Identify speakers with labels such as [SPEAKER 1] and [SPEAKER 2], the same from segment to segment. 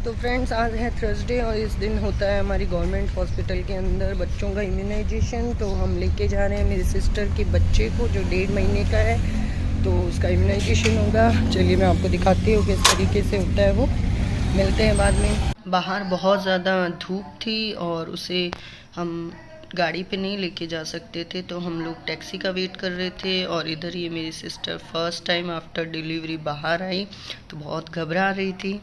[SPEAKER 1] तो फ्रेंड्स, आज है थर्सडे और इस दिन होता है हमारी गवर्नमेंट हॉस्पिटल के अंदर बच्चों का इम्यूनाइजेशन। तो हम लेके जा रहे हैं मेरी सिस्टर के बच्चे को जो 1.5 महीने का है, तो उसका इम्यूनाइजेशन होगा। चलिए मैं आपको दिखाती हूँ किस तरीके से होता है वो। मिलते हैं बाद में। बाहर बहुत ज़्यादा धूप थी और उसे हम गाड़ी पे नहीं लेके जा सकते थे, तो हम लोग टैक्सी का वेट कर रहे थे। और इधर ये मेरी sister first time after delivery बाहर आई, तो बहुत घबरा रही थी।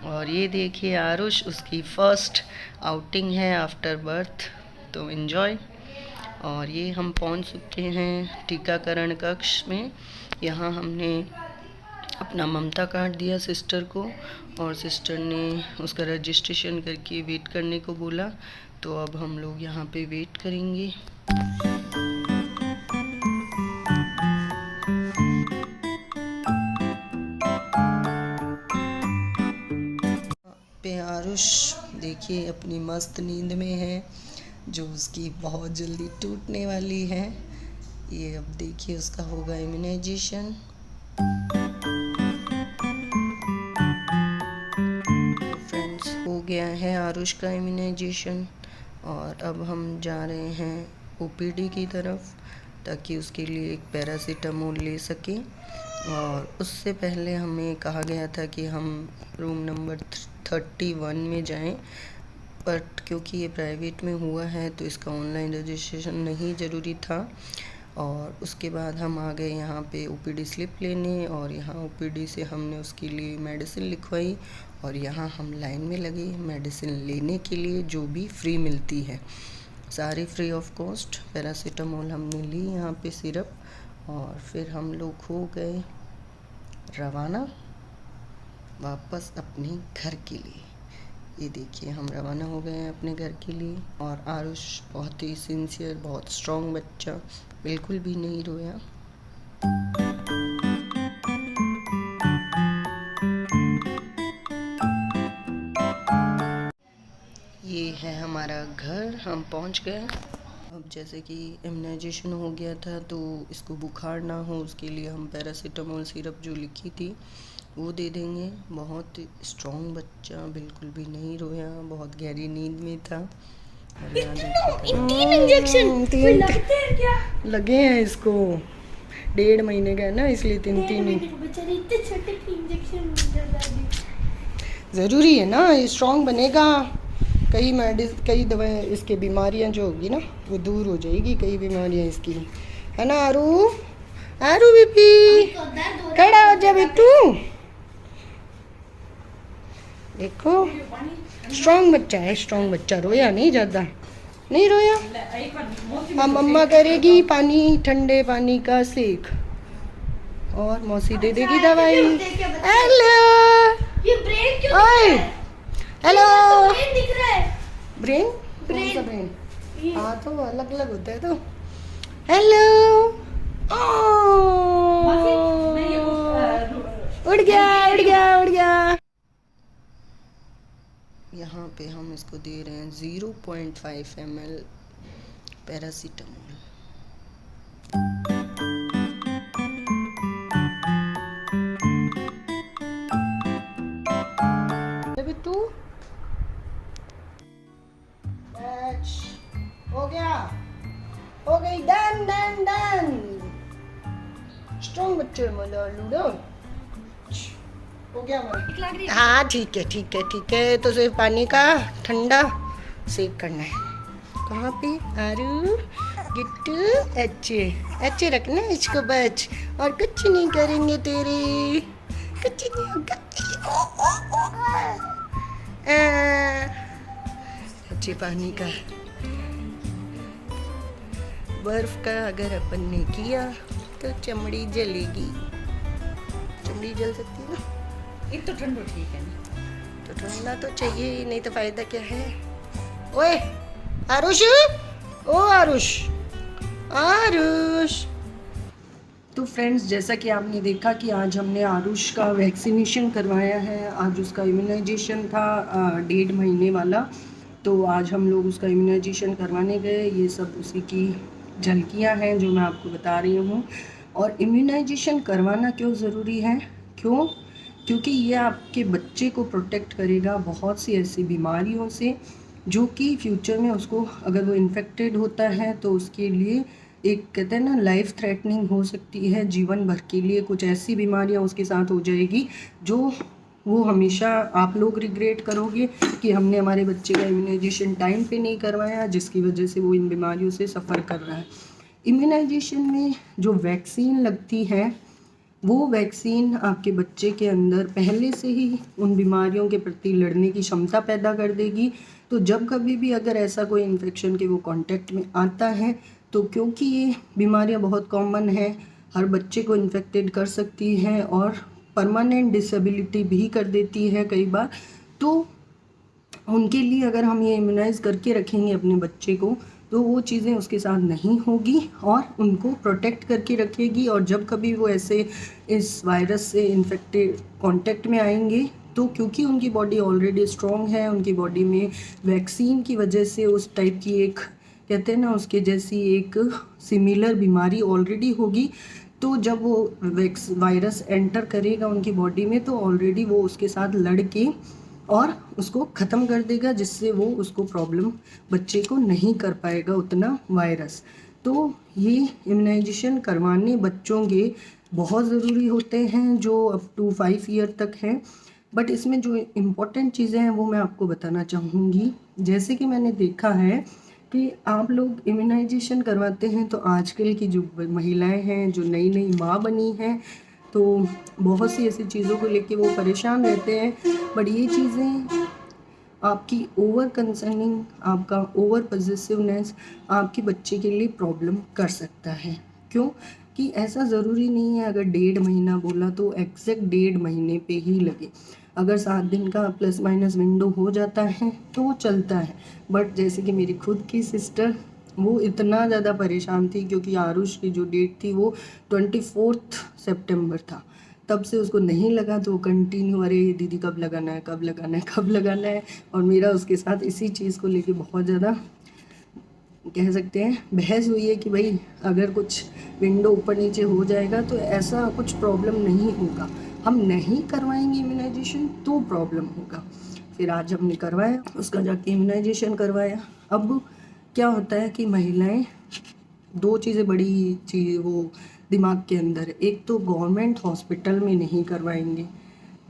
[SPEAKER 1] और ये देखिए आरुष, उसकी फर्स्ट आउटिंग है आफ्टर बर्थ, तो एंजॉय। और ये हम पहुंच चुके हैं टीकाकरण कक्ष में। यहाँ हमने अपना ममता कार्ड दिया सिस्टर को और सिस्टर ने उसका रजिस्ट्रेशन करके वेट करने को बोला। तो अब हम लोग यहाँ पे वेट करेंगे। पे आरुष देखिए अपनी मस्त नींद में है, जो उसकी बहुत जल्दी टूटने वाली है। ये अब देखिए उसका होगा इम्यूनाइजेशन। फ्रेंड्स, हो गया है आरुष का इम्यूनाइजेशन और अब हम जा रहे हैं ओपीडी की तरफ, ताकि उसके लिए एक पैरासीटामोल ले सकें। और उससे पहले हमें कहा गया था कि हम रूम नंबर 31 में जाएं, बट क्योंकि ये प्राइवेट में हुआ है तो इसका ऑनलाइन रजिस्ट्रेशन नहीं ज़रूरी था। और उसके बाद हम आ गए यहाँ पे ओपीडी स्लिप लेने, और यहाँ ओपीडी से हमने उसके लिए मेडिसिन लिखवाई और यहाँ हम लाइन में लगे मेडिसिन लेने के लिए, जो भी फ्री मिलती है, सारी फ्री ऑफ कॉस्ट। पैरासीटामोल हमने ली यहाँ पे सिरप, और फिर हम लोग हो गए रवाना वापस अपने घर के लिए। ये देखिए हम रवाना हो गए हैं अपने घर के लिए। और आरुष बहुत ही सिंसियर, बहुत स्ट्रॉन्ग बच्चा, बिल्कुल भी नहीं रोया। ये है हमारा घर, हम पहुंच गए। अब जैसे कि इम्यूनाइजेशन हो गया था, तो इसको बुखार ना हो उसके लिए हम पैरासीटामोल सिरप जो लिखी थी वो दे देंगे। बहुत स्ट्रॉन्ग बच्चा, बिल्कुल भी नहीं रोया, बहुत गहरी नींद में था। और यहाँ
[SPEAKER 2] इंजेक्शन लगते हैं क्या?
[SPEAKER 1] लगे हैं इसको, 1.5 महीने का है ना, इसलिए 3
[SPEAKER 2] इतने छोटे इंजेक्शन
[SPEAKER 1] ज़रूरी है ना, ये स्ट्रॉन्ग बनेगा। कई दवाएं इसके बीमारियां जो होगी ना वो दूर हो जाएगी, कई बीमारियां इसकी, है ना। आरू बीपी खड़ा हो जा बेटू। देखो स्ट्रॉन्ग बच्चा है, स्ट्रॉन्ग बच्चा, रोया नहीं, ज़्यादा नहीं रोया। अब मम्मा करेगी पानी, ठंडे पानी का सेक, और मौसी दे देगी दवाई। हेलो,
[SPEAKER 2] ये ब्रेन क्यों
[SPEAKER 1] ओए हेलो,
[SPEAKER 2] ब्रेन दिख रहा है?
[SPEAKER 1] ब्रेन ब्रेन हाँ, तो अलग अलग होता है। तो हेलो, उड़ गया उड़ गया उड़ गया। यहाँ पे हम इसको दे रहे हैं 0.5 ml पैरासीटामोल। तू हो गया, हो गई, डन डन डन। स्ट्रॉन्ग बच्चे मतलब लूडो हो गया हमारा। हाँ ठीक है ठीक है ठीक है। तो सिर्फ पानी का ठंडा सेक करना है। कहाँ पे आरू गिट्टू, अच्छे अच्छे रखना इसको बच, और कुछ नहीं करेंगे तेरे, कुछ नहीं होगा। अच्छे पानी का, बर्फ का अगर अपन ने किया तो चमड़ी जलेगी, चमड़ी जल सकती है ना।
[SPEAKER 3] एक तो ठंडो ठीक है ना,
[SPEAKER 1] तो ठंडा तो चाहिए ही, नहीं तो फायदा क्या है। ओए आरुष, ओ आरुष, आरुष। तो फ्रेंड्स, जैसा कि आपने देखा कि आज हमने आरुष का वैक्सीनेशन करवाया है। आज उसका इम्यूनाइजेशन था 1.5 महीने वाला, तो आज हम लोग उसका इम्यूनाइजेशन करवाने गए। ये सब उसी की झलकियां हैं जो मैं आपको बता रही हूँ। और इम्यूनाइजेशन करवाना क्यों ज़रूरी है, क्यों? क्योंकि ये आपके बच्चे को प्रोटेक्ट करेगा बहुत सी ऐसी बीमारियों से जो कि फ्यूचर में उसको, अगर वो इन्फेक्टेड होता है तो उसके लिए एक, कहते हैं ना, लाइफ थ्रेटनिंग हो सकती है। जीवन भर के लिए कुछ ऐसी बीमारियां उसके साथ हो जाएगी जो वो हमेशा आप लोग रिग्रेट करोगे कि हमने हमारे बच्चे का इम्यूनाइजेशन टाइम पे नहीं करवाया, जिसकी वजह से वो इन बीमारियों से सफ़र कर रहा है। इम्यूनाइजेशन में जो वैक्सीन लगती है वो वैक्सीन आपके बच्चे के अंदर पहले से ही उन बीमारियों के प्रति लड़ने की क्षमता पैदा कर देगी। तो जब कभी भी अगर ऐसा कोई इन्फेक्शन के वो कांटेक्ट में आता है, तो क्योंकि ये बीमारियां बहुत कॉमन है, हर बच्चे को इन्फेक्टेड कर सकती हैं और परमानेंट डिसेबिलिटी भी कर देती है कई बार, तो उनके लिए अगर हम ये इम्यूनाइज़ करके रखेंगे अपने बच्चे को तो वो चीज़ें उसके साथ नहीं होगी और उनको प्रोटेक्ट करके रखेगी। और जब कभी वो ऐसे इस वायरस से इन्फेक्टेड कांटेक्ट में आएंगे तो क्योंकि उनकी बॉडी ऑलरेडी स्ट्रॉन्ग है, उनकी बॉडी में वैक्सीन की वजह से उस टाइप की एक, कहते हैं ना, उसके जैसी एक सिमिलर बीमारी ऑलरेडी होगी, तो जब वो वायरस एंटर करेगा उनकी बॉडी में तो ऑलरेडी वो उसके साथ लड़ के और उसको ख़त्म कर देगा, जिससे वो उसको प्रॉब्लम बच्चे को नहीं कर पाएगा उतना वायरस। तो ये इम्यूनाइजेशन करवाने बच्चों के बहुत ज़रूरी होते हैं जो अप टू 5 ईयर तक हैं। बट इसमें जो इम्पोर्टेंट चीज़ें हैं वो मैं आपको बताना चाहूँगी। जैसे कि मैंने देखा है कि आप लोग इम्यूनाइजेशन करवाते हैं तो आजकल की जो महिलाएं हैं, जो नई नई माँ बनी हैं, तो बहुत सी ऐसी चीज़ों को लेके वो परेशान रहते हैं। बट ये चीज़ें आपकी ओवर कंसर्निंग, आपका ओवर पॉसेसिवनेस आपके बच्चे के लिए प्रॉब्लम कर सकता है। क्यों कि ऐसा ज़रूरी नहीं है अगर 1.5 महीना बोला तो एग्जैक्ट 1.5 महीने पे ही लगे। अगर 7 दिन का प्लस माइनस विंडो हो जाता है तो वो चलता है। बट जैसे कि मेरी खुद की सिस्टर, वो इतना ज़्यादा परेशान थी क्योंकि आरुष की जो डेट थी वो 24 सितंबर था, तब से उसको नहीं लगा तो वो कंटिन्यू, अरे दीदी कब लगाना है, कब लगाना है, कब लगाना है। और मेरा उसके साथ इसी चीज़ को लेके बहुत ज़्यादा, कह सकते हैं, बहस हुई है कि भाई अगर कुछ विंडो ऊपर नीचे हो जाएगा तो ऐसा कुछ प्रॉब्लम नहीं होगा, हम नहीं करवाएंगे इम्यूनाइजेशन तो प्रॉब्लम होगा। फिर आज हमने करवाया, उसका जाके इम्यूनाइजेशन करवाया। अब क्या होता है कि महिलाएं, 2 चीज़ें बड़ी चीज़ वो दिमाग के अंदर, एक तो गवर्नमेंट हॉस्पिटल में नहीं करवाएंगे।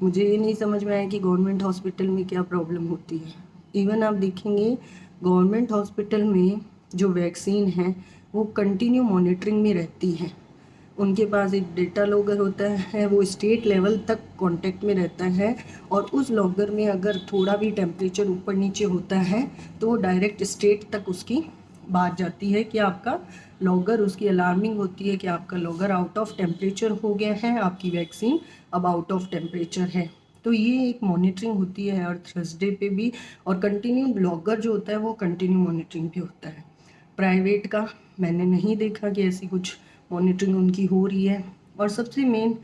[SPEAKER 1] मुझे ये नहीं समझ में आया कि गवर्नमेंट हॉस्पिटल में क्या प्रॉब्लम होती है। इवन आप देखेंगे गवर्नमेंट हॉस्पिटल में जो वैक्सीन है वो कंटिन्यू मॉनिटरिंग में रहती हैं। उनके पास एक डेटा लॉगर होता है, वो स्टेट लेवल तक कांटेक्ट में रहता है और उस लॉगर में अगर थोड़ा भी टेम्परेचर ऊपर नीचे होता है तो वो डायरेक्ट स्टेट तक उसकी बात जाती है कि आपका लॉगर, उसकी अलार्मिंग होती है कि आपका लॉगर आउट ऑफ टेम्परेचर हो गया है, आपकी वैक्सीन अब आउट ऑफ टेम्परेचर है। तो ये एक मॉनिटरिंग होती है हर थर्सडे पे भी, और कंटिन्यू लॉगर जो होता है वो कंटिन्यू मॉनिटरिंग भी होता है। प्राइवेट का मैंने नहीं देखा कि ऐसी कुछ मॉनिटरिंग उनकी हो रही है। और सबसे मेन,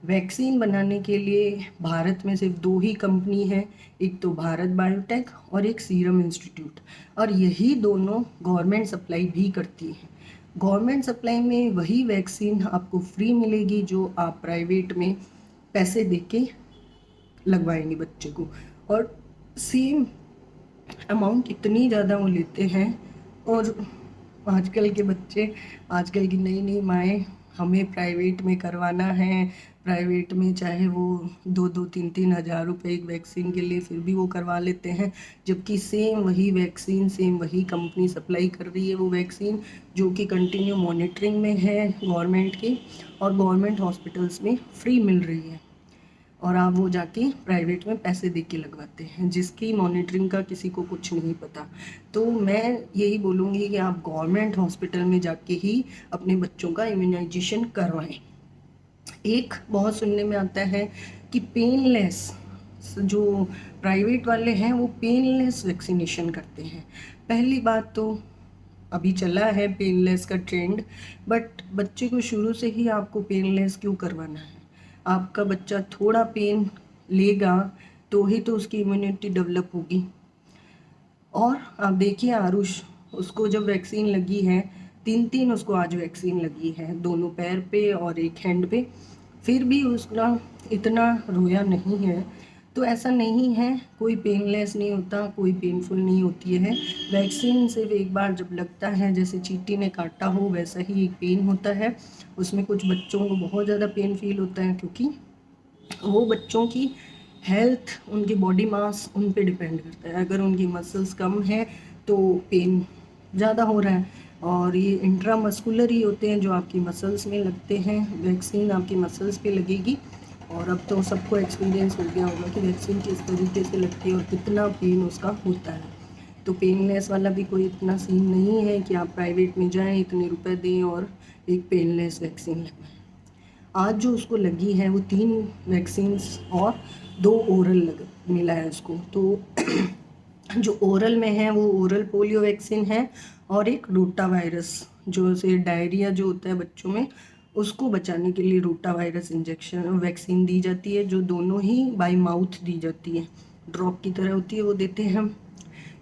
[SPEAKER 1] वैक्सीन बनाने के लिए भारत में सिर्फ 2 ही कंपनी है, एक तो भारत बायोटेक और एक सीरम इंस्टीट्यूट, और यही दोनों गवर्नमेंट सप्लाई भी करती है। गवर्नमेंट सप्लाई में वही वैक्सीन आपको फ्री मिलेगी जो आप प्राइवेट में पैसे दे के लगवाएंगे बच्चे को, और सेम अमाउंट इतनी ज़्यादा वो लेते हैं। और आजकल के बच्चे, आजकल की नई नई माएँ, हमें प्राइवेट में करवाना है, प्राइवेट में चाहे वो 2-2, 3-3 हज़ार रुपये एक वैक्सीन के लिए, फिर भी वो करवा लेते हैं, जबकि सेम वही वैक्सीन, सेम वही कंपनी सप्लाई कर रही है वो वैक्सीन, जो कि कंटिन्यू मॉनिटरिंग में है गवर्नमेंट की और गवर्नमेंट हॉस्पिटल्स में फ्री मिल रही है। और आप वो जाके प्राइवेट में पैसे दे के लगवाते हैं, जिसकी मॉनिटरिंग का किसी को कुछ नहीं पता। तो मैं यही बोलूँगी कि आप गवर्नमेंट हॉस्पिटल में जाके ही अपने बच्चों का इम्यूनाइजेशन करवाएं। एक बहुत सुनने में आता है कि पेनलेस, जो प्राइवेट वाले हैं वो पेनलेस वैक्सीनेशन करते हैं। पहली बात तो अभी चला है पेनलेस का ट्रेंड, बट बच्चे को शुरू से ही आपको पेनलेस क्यों करवाना है? आपका बच्चा थोड़ा पेन लेगा तो ही तो उसकी इम्यूनिटी डेवलप होगी। और आप देखिए आरुष, उसको जब वैक्सीन लगी है, 3 उसको आज वैक्सीन लगी है, दोनों पैर पे और एक हैंड पे। फिर भी उसका इतना रोया नहीं है। तो ऐसा नहीं है, कोई पेनलेस नहीं होता, कोई पेनफुल नहीं होती है। वैक्सीन सिर्फ एक बार जब लगता है, जैसे चींटी ने काटा हो वैसा ही एक पेन होता है। उसमें कुछ बच्चों को बहुत ज़्यादा पेन फील होता है, क्योंकि वो बच्चों की हेल्थ, उनकी बॉडी मास उन पे डिपेंड करता है। अगर उनकी मसल्स कम है तो पेन ज़्यादा हो रहा है। और ये इंट्रामस्कुलर ही होते हैं जो आपकी मसल्स में लगते हैं। वैक्सीन आपकी मसल्स पे लगेगी। और अब तो सबको एक्सपीरियंस हो गया होगा कि वैक्सीन किस तरीके से लगती है और कितना पेन उसका होता है। तो पेनलेस वाला भी कोई इतना सीन नहीं है कि आप प्राइवेट में जाएं, इतने रुपए दें और एक पेनलेस वैक्सीन लगवाएं। आज जो उसको लगी है वो 3 वैक्सीन्स और 2 ओरल मिला है उसको। तो जो ओरल में है वो ओरल पोलियो वैक्सीन है, और एक रोटा वायरस, जो से डायरिया जो होता है बच्चों में, उसको बचाने के लिए रोटा वायरस इंजेक्शन वैक्सीन दी जाती है, जो दोनों ही बाय माउथ दी जाती है, ड्रॉप की तरह होती है, वो देते हैं हम।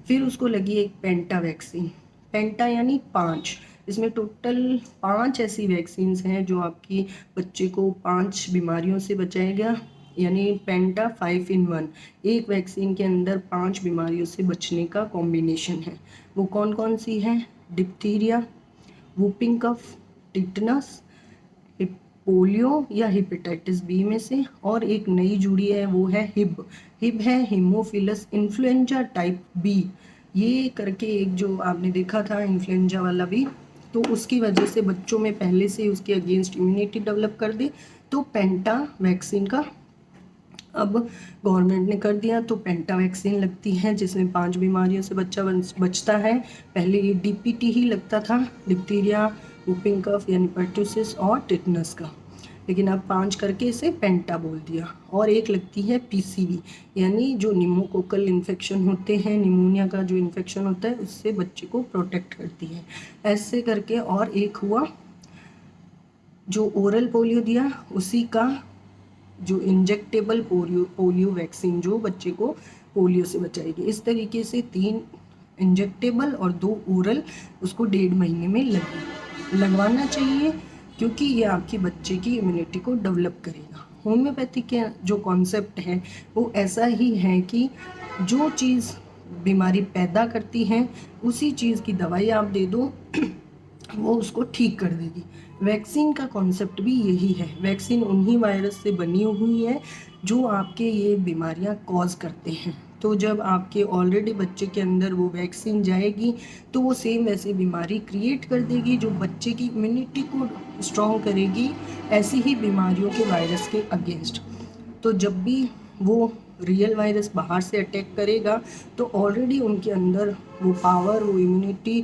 [SPEAKER 1] फिर उसको लगी एक पेंटा वैक्सीन। पेंटा यानी 5। इसमें टोटल 5 ऐसी वैक्सीन्स हैं जो आपकी बच्चे को 5 बीमारियों से बचाएगा, यानी पेंटा 5 in 1। एक वैक्सीन के अंदर 5 बीमारियों से बचने का कॉम्बिनेशन है। वो कौन कौन सी है? Diphtheria, whooping cough, tetanus, polio या हेपेटाइटिस बी में से, और एक नई जुड़ी है वो है हिब। हिब है हीमोफिलस इन्फ्लुएंजा टाइप बी। ये करके एक जो आपने देखा था इन्फ्लुएंजा वाला भी, तो उसकी वजह से बच्चों में पहले से उसके अगेंस्ट इम्यूनिटी डेवलप कर दे। तो पेंटा वैक्सीन का अब गवर्नमेंट ने कर दिया, तो पेंटा वैक्सीन लगती है जिसमें 5 बीमारियों से बच्चा बचता है। पहले ये डीपीटी ही लगता था, डिप्थीरिया, वूपिंग कफ यानी पर्टूसिस और टिटनस का, लेकिन अब 5 करके इसे पेंटा बोल दिया। और एक लगती है पीसीवी, यानी जो निमोकोकल इन्फेक्शन होते हैं, निमोनिया का जो इन्फेक्शन होता है उससे बच्चे को प्रोटेक्ट करती है। ऐसे करके और एक हुआ जो ओरल पोलियो दिया, उसी का जो इंजेक्टेबल पोलियो वैक्सीन जो बच्चे को पोलियो से बचाएगी। इस तरीके से 3 इंजेक्टेबल और 2 ओरल उसको 1.5 महीने में लगवाना चाहिए, क्योंकि ये आपके बच्चे की इम्यूनिटी को डेवलप करेगा। होम्योपैथी के जो कॉन्सेप्ट है वो ऐसा ही है कि जो चीज़ बीमारी पैदा करती है उसी चीज़ की दवाई आप दे दो वो उसको ठीक कर देगी। वैक्सीन का कॉन्सेप्ट भी यही है। वैक्सीन उन्हीं वायरस से बनी हुई है जो आपके ये बीमारियां कॉज करते हैं। तो जब आपके ऑलरेडी बच्चे के अंदर वो वैक्सीन जाएगी तो वो सेम वैसी बीमारी क्रिएट कर देगी जो बच्चे की इम्यूनिटी को स्ट्रॉन्ग करेगी, ऐसी ही बीमारियों के वायरस के अगेंस्ट। तो जब भी वो रियल वायरस बाहर से अटैक करेगा तो ऑलरेडी उनके अंदर वो पावर, वो इम्यूनिटी,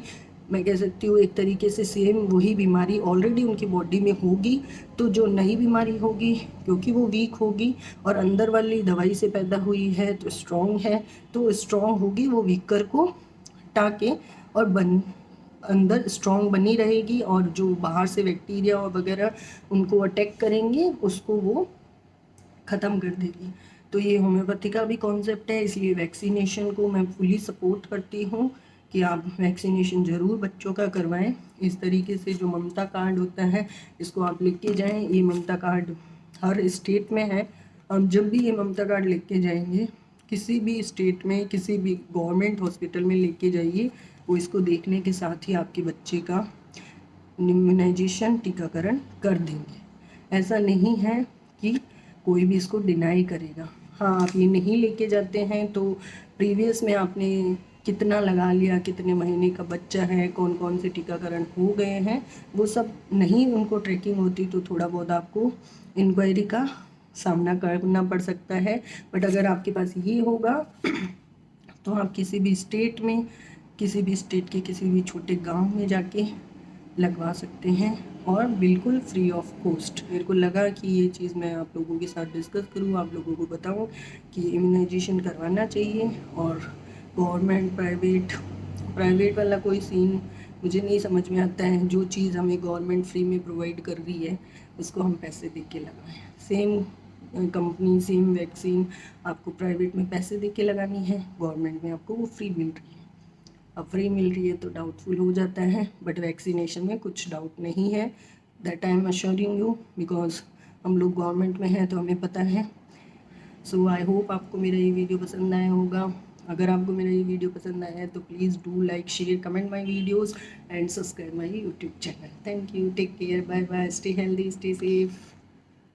[SPEAKER 1] मैं कह सकती हूँ एक तरीके से सेम वही बीमारी ऑलरेडी उनकी बॉडी में होगी। तो जो नई बीमारी होगी, क्योंकि वो वीक होगी और अंदर वाली दवाई से पैदा हुई है तो स्ट्रॉन्ग है, तो स्ट्रॉन्ग होगी, वो वीकर को हटा के और अंदर स्ट्रॉन्ग बनी रहेगी, और जो बाहर से बैक्टीरिया और वगैरह उनको अटैक करेंगे उसको वो ख़त्म कर देगी। तो ये होम्योपैथी का भी कॉन्सेप्ट है, इसलिए वैक्सीनेशन को मैं फुली सपोर्ट करती हूँ कि आप वैक्सीनेशन ज़रूर बच्चों का करवाएं। इस तरीके से जो ममता कार्ड होता है इसको आप लेके जाएं। ये ममता कार्ड हर स्टेट में है। आप जब भी ये ममता कार्ड लेके जाएंगे किसी भी स्टेट में, किसी भी गवर्नमेंट हॉस्पिटल में लेके जाइए, वो इसको देखने के साथ ही आपके बच्चे का इम्यूनाइजेशन, टीकाकरण कर देंगे। ऐसा नहीं है कि कोई भी इसको डिनाई करेगा। हाँ, आप ये नहीं लेके जाते हैं तो प्रीवियस में आपने कितना लगा लिया, कितने महीने का बच्चा है, कौन कौन से टीकाकरण हो गए हैं, वो सब नहीं उनको ट्रैकिंग होती, तो थोड़ा बहुत आपको इंक्वायरी का सामना करना पड़ सकता है। बट अगर आपके पास ये होगा तो आप किसी भी स्टेट में, किसी भी स्टेट के किसी भी छोटे गांव में जाके लगवा सकते हैं, और बिल्कुल फ्री ऑफ कॉस्ट। मेरे को लगा कि ये चीज़ मैं आप लोगों के साथ डिस्कस करूँ, आप लोगों को बताऊँ कि इम्यूनाइजेशन करवाना चाहिए। और गवर्नमेंट प्राइवेट वाला कोई सीन मुझे नहीं समझ में आता है। जो चीज़ हमें गवर्नमेंट फ्री में प्रोवाइड कर रही है उसको हम पैसे दे के लगाएं। सेम कंपनी, सेम वैक्सीन आपको प्राइवेट में पैसे दे के लगानी है, गवर्नमेंट में आपको वो फ्री मिल रही है। अब फ्री मिल रही है तो डाउटफुल हो जाता है, बट वैक्सीनेशन में कुछ डाउट नहीं है, that I am assuring you, because हम लोग गवर्नमेंट में हैं तो हमें पता है। सो आई होप आपको मेरा ये वीडियो पसंद आया होगा। अगर आपको मेरा ये वीडियो पसंद आया है तो please do like, share, comment my videos and subscribe my YouTube channel. Thank you, take care, bye bye, stay healthy, stay safe.